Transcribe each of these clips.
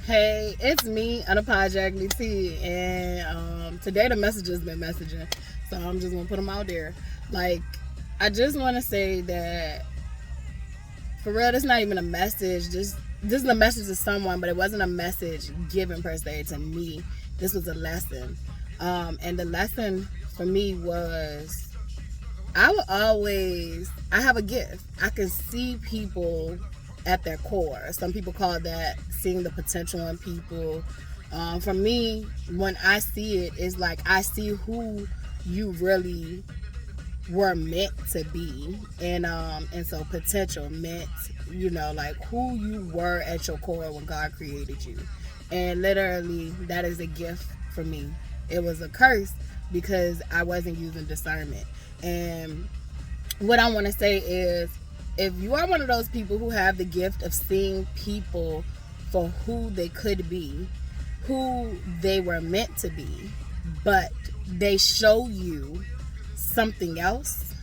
Hey, it's me, Unapologetically T, and today the message has been messaging, so I'm just gonna put them out there. Like, I just want to say that for real, it's not even a message. This is a message to someone, but it wasn't a message given per se to me. This was a lesson, and the lesson for me was I have a gift. I can see people at their core. Some people call that seeing the potential in people. For me, when I see it, it's like I see who you really were meant to be, and so potential meant, like who you were at your core when God created you, and literally that is a gift for me. It was a curse because I wasn't using discernment. And what I want to say is, if you are one of those people who have the gift of seeing people for who they could be, who they were meant to be, but they show you something else,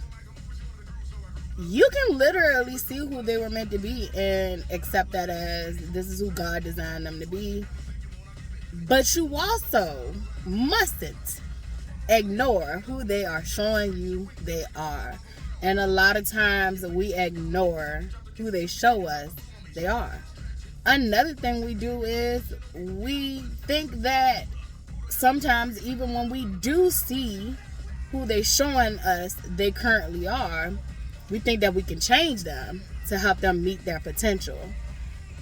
you can literally see who they were meant to be and accept that as this is who God designed them to be. But you also mustn't ignore who they are showing you they are. And a lot of times we ignore who they show us they are. Another thing we do is we think that sometimes even when we do see who they showing us they currently are, we think that we can change them to help them meet their potential.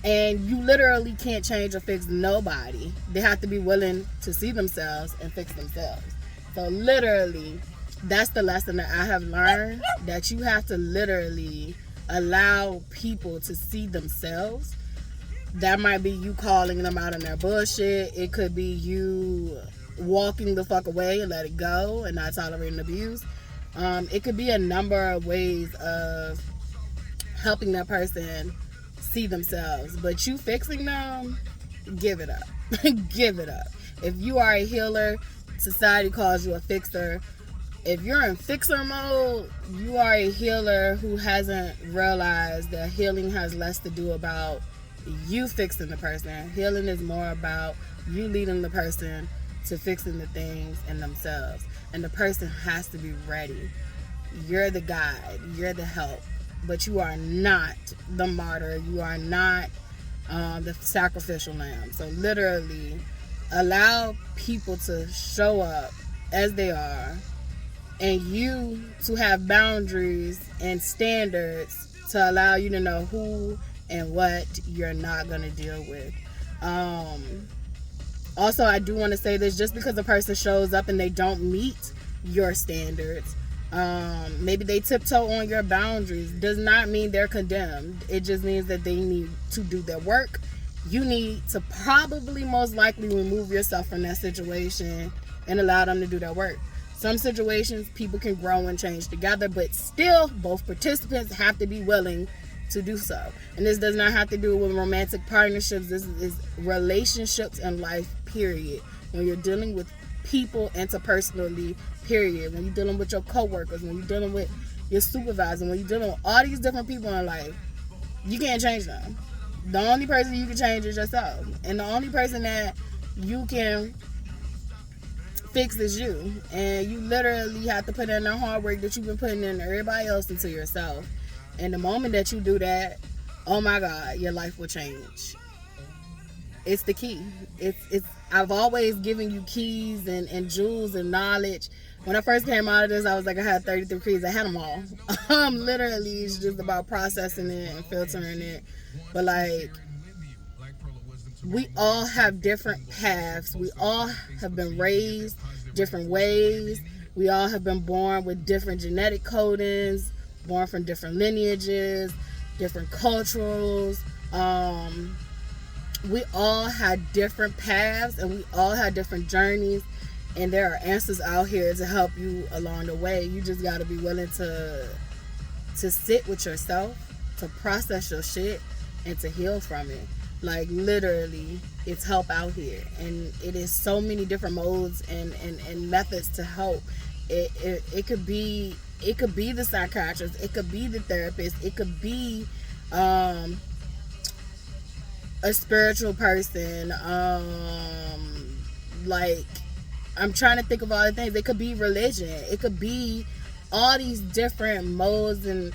And you literally can't change or fix nobody. They have to be willing to see themselves and fix themselves. So literally, that's the lesson that I have learned, that you have to literally allow people to see themselves. That might be you calling them out on their bullshit. It could be you walking the fuck away and let it go and not tolerating abuse. It could be a number of ways of helping that person see themselves. But you fixing them, give it up. Give it up. If you are a healer, society calls you a fixer. If you're in fixer mode, you are a healer who hasn't realized that healing has less to do about you fixing the person. Healing is more about you leading the person to fixing the things in themselves. And the person has to be ready. You're the guide. You're the help. But you are not the martyr. You are not the sacrificial lamb. So literally, allow people to show up as they are, and you to have boundaries and standards to allow you to know who and what you're not going to deal with. Also, I do want to say this: just because a person shows up and they don't meet your standards, maybe they tiptoe on your boundaries, does not mean they're condemned. It just means that they need to do their work. You need to probably most likely remove yourself from that situation and allow them to do their work. Some situations people can grow and change together, but still both participants have to be willing to do so. And this does not have to do with romantic partnerships. This is relationships in life, period. When you're dealing with people interpersonally, period. When you're dealing with your coworkers, when you're dealing with your supervisor, when you're dealing with all these different people in life, you can't change them. The only person you can change is yourself. And the only person that you can fix is you. And you literally have to put in the hard work that you've been putting in everybody else into yourself. And the moment that you do that, oh my God, your life will change. It's the key. It's I've always given you keys and jewels and knowledge. When I first came out of this, I was like, I had 33 keys. I had them all. Literally, it's just about processing it and filtering it. But like, we all have different paths. We all have been raised different ways. We all have been born with different genetic codings, born from different lineages, different cultures. We all had different paths and we all had different journeys, and there are answers out here to help you along the way. You just got to be willing to sit with yourself, to process your shit, and to heal from it. Like, literally, it's help out here, and it is so many different modes and methods to help. It could be the psychiatrist, it could be the therapist, it could be a spiritual person. Like, I'm trying to think of all the things. It could be religion. It could be all these different modes and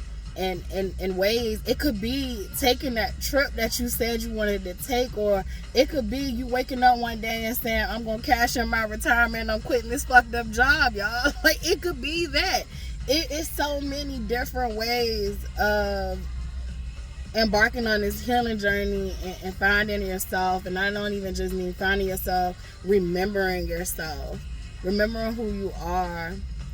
ways. It could be taking that trip that you said you wanted to take, or it could be you waking up one day and saying, I'm gonna cash in my retirement, I'm quitting this fucked up job, y'all. Like, it could be that. It is so many different ways of embarking on this healing journey and finding yourself. And I don't even just mean finding yourself, remembering yourself, remembering who you are.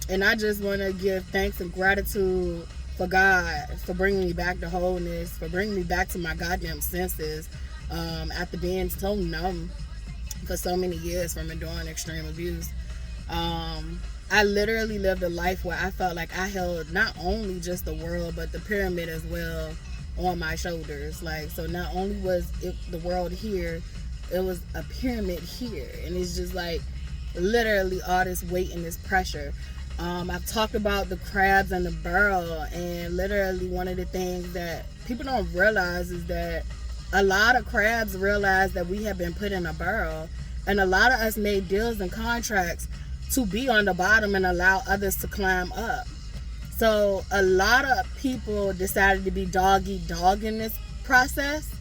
And I just want to give thanks and gratitude for God for bringing me back to wholeness, for bringing me back to my goddamn senses, after being so numb for so many years from enduring extreme abuse. I literally lived a life where I felt like I held not only just the world, but the pyramid as well on my shoulders. Like, so not only was it the world here, it was a pyramid here. And it's just like literally all this weight and this pressure. I've talked about the crabs and the barrel, and literally one of the things that people don't realize is that a lot of crabs realize that we have been put in a barrel, and a lot of us made deals and contracts to be on the bottom and allow others to climb up. So a lot of people decided to be dog eat dog in this process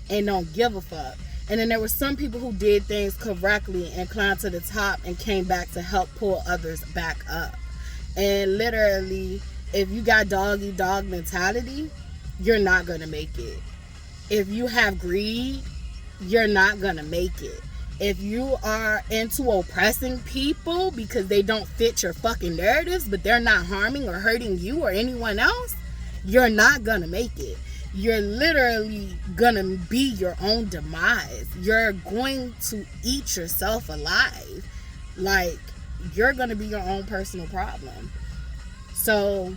and don't give a fuck. And then there were some people who did things correctly and climbed to the top and came back to help pull others back up. And literally, if you got dog eat dog mentality, you're not gonna make it. If you have greed, you're not gonna make it. If you are into oppressing people because they don't fit your fucking narratives, but they're not harming or hurting you or anyone else, you're not gonna make it. You're literally gonna be your own demise. You're going to eat yourself alive. Like, you're gonna be your own personal problem. So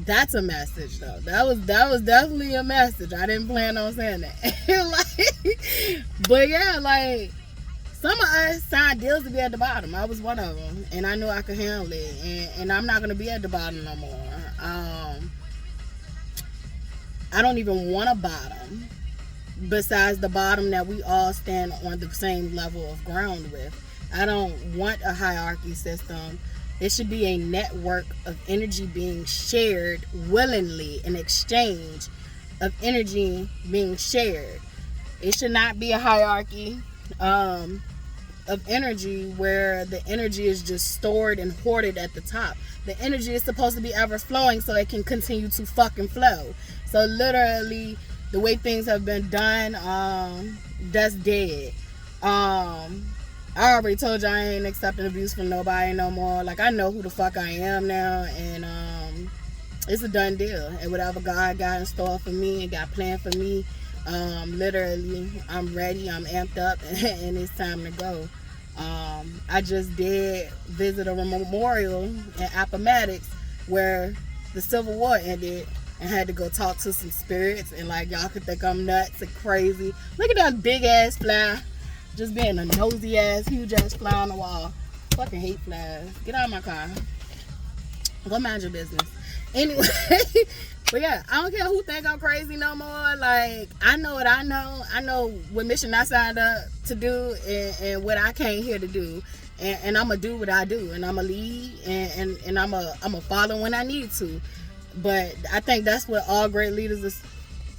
that's a message, though. That was definitely a message. I didn't plan on saying that. But yeah, like, some of us signed deals to be at the bottom. I was one of them, and I knew I could handle it. And I'm not gonna be at the bottom no more. I don't even want a bottom besides the bottom that we all stand on the same level of ground with. I don't want a hierarchy system. It should be a network of energy being shared willingly, an exchange of energy being shared. It should not be a hierarchy of energy where the energy is just stored and hoarded at the top. The energy is supposed to be ever flowing so it can continue to fucking flow. So literally, the way things have been done, that's dead. I already told you I ain't accepting abuse from nobody no more. Like, I know who the fuck I am now, and it's a done deal. And whatever God got in store for me and got planned for me, literally, I'm ready, I'm amped up, and it's time to go. I just did visit a memorial in Appomattox where the Civil War ended, and had to go talk to some spirits. And like, y'all could think I'm nuts and crazy. Look at that big ass fly, just being a nosy ass, huge ass fly on the wall. Fucking hate flies. Get out of my car. Go mind your business. Anyway, but yeah, I don't care who think I'm crazy no more. Like, I know what I know. I know what mission I signed up to do, and what I came here to do. And I'm gonna do what I do, and I'm gonna lead, and I'm gonna follow when I need to. But I think that's what all great leaders is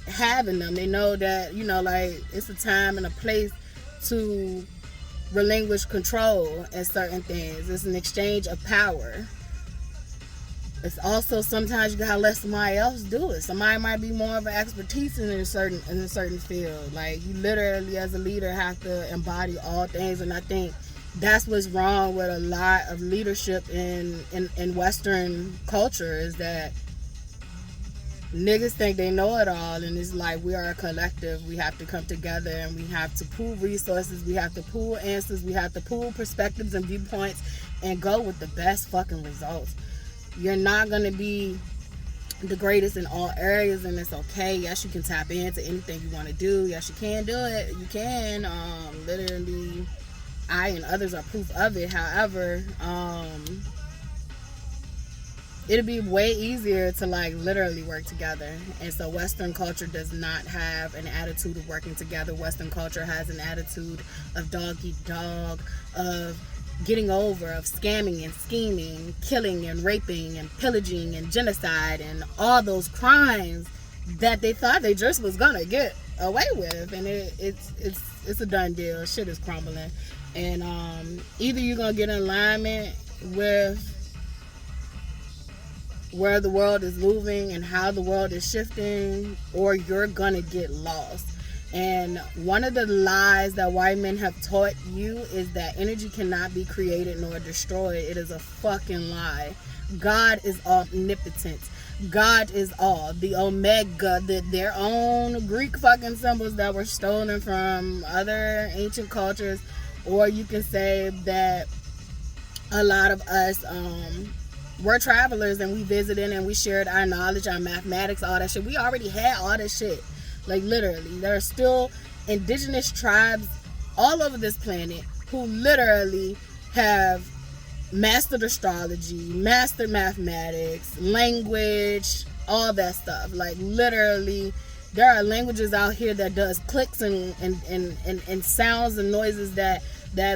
having them. They know that, you know, like, it's a time and a place to relinquish control at certain things. It's an exchange of power. It's also sometimes you gotta let somebody else do it. Somebody might be more of an expertise in a certain field. Like, you literally as a leader have to embody all things. And I think that's what's wrong with a lot of leadership in Western culture, is that niggas think they know it all, and it's like, we are a collective. We have to come together, and we have to pool resources, we have to pool answers, we have to pool perspectives and viewpoints, and go with the best fucking results. You're not gonna be the greatest in all areas, and it's okay. Yes, you can tap into anything you want to do. Yes, you can do it. You can. Literally, I and others are proof of it. However, it'd be way easier to like literally work together. And so Western culture does not have an attitude of working together. Western culture has an attitude of dog eat dog, of getting over, of scamming and scheming, killing and raping and pillaging and genocide and all those crimes that they thought they just was gonna get away with. And it's a done deal. Shit is crumbling. And either you're gonna get in alignment with where the world is moving and how the world is shifting, or you're gonna get lost. And one of the lies that white men have taught you is that energy cannot be created nor destroyed. It is a fucking lie. God is omnipotent. God is all. The Omega, their own Greek fucking symbols that were stolen from other ancient cultures. Or you can say that a lot of us, we're travelers and we visited and we shared our knowledge, our mathematics, all that shit. We already had all that shit. Like literally, there are still indigenous tribes all over this planet who literally have mastered astrology, mastered mathematics, language, all that stuff. Like literally, there are languages out here that does clicks and sounds and noises that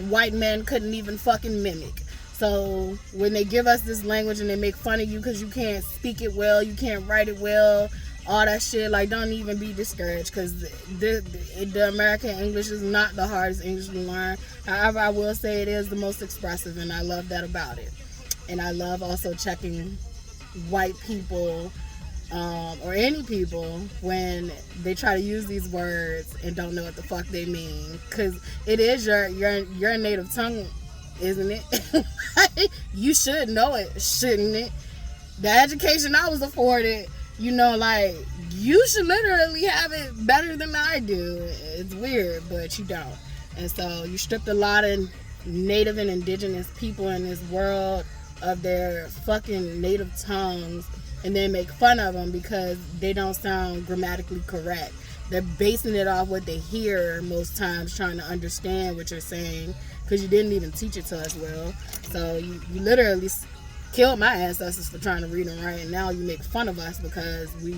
white men couldn't even fucking mimic. So when they give us this language and they make fun of you because you can't speak it well, you can't write it well, all that shit, like, don't even be discouraged, because the American English is not the hardest English to learn. However, I will say it is the most expressive, and I love that about it. And I love also checking white people or any people when they try to use these words and don't know what the fuck they mean, because it is your native tongue, isn't it? You should know it, shouldn't it? The education I was afforded, you know, like, you should literally have it better than I do. It's weird, but you don't. And so you stripped a lot of native and indigenous people in this world of their fucking native tongues, and then make fun of them because they don't sound grammatically correct. They're basing it off what they hear most times, trying to understand what you're saying, because you didn't even teach it to us well. So you literally killed my ancestors for trying to read and write, and now you make fun of us because we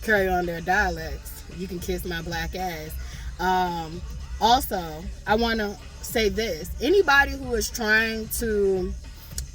carry on their dialects. You can kiss my black ass. Also, I want to say this. Anybody who is trying to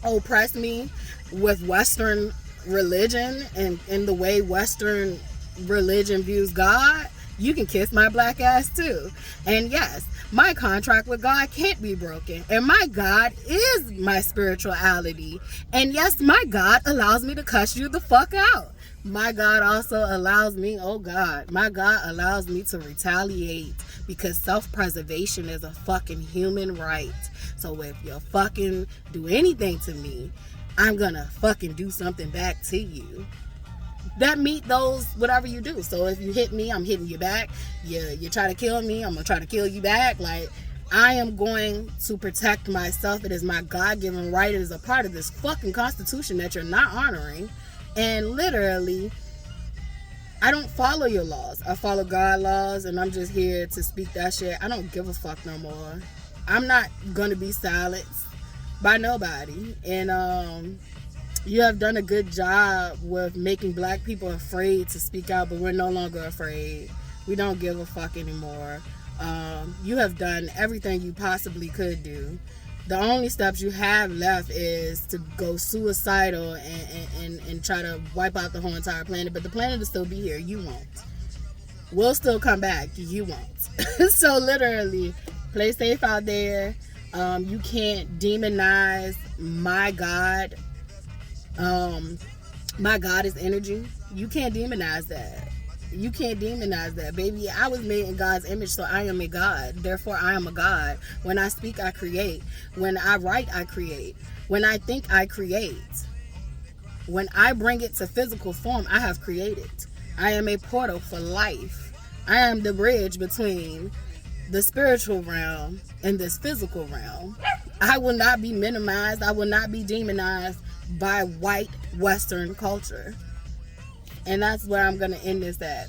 oppress me with Western religion and the way Western religion views God, you can kiss my black ass too. And yes, my contract with God can't be broken. And my God is my spirituality. And yes, my God allows me to cuss you the fuck out. My God also allows me, oh God, my God allows me to retaliate, because self-preservation is a fucking human right. So if you fucking do anything to me, I'm gonna fucking do something back to you. That meet those whatever you do. So if you hit me, I'm hitting you back. You try to kill me, I'm gonna try to kill you back. Like, I am going to protect myself. It is my God-given right. It is a part of this fucking Constitution that you're not honoring. And literally, I don't follow your laws. I follow God laws, and I'm just here to speak that shit. I don't give a fuck no more. I'm not gonna be silenced by nobody. And you have done a good job with making black people afraid to speak out, but we're no longer afraid. We don't give a fuck anymore. You have done everything you possibly could do. The only steps you have left is to go suicidal and try to wipe out the whole entire planet. But the planet will still be here. You won't. We'll still come back. You won't. So literally, play safe out there. You can't demonize my God. My God is energy. You can't demonize that. You can't demonize that, baby. I was made in God's image, so I am a God. Therefore, I am a God. When I speak, I create. When I write, I create. When I think, I create. When I bring it to physical form, I have created. I am a portal for life. I am the bridge between the spiritual realm and this physical realm. I will not be minimized. I will not be demonized by white Western culture. And that's where I'm going to end this at.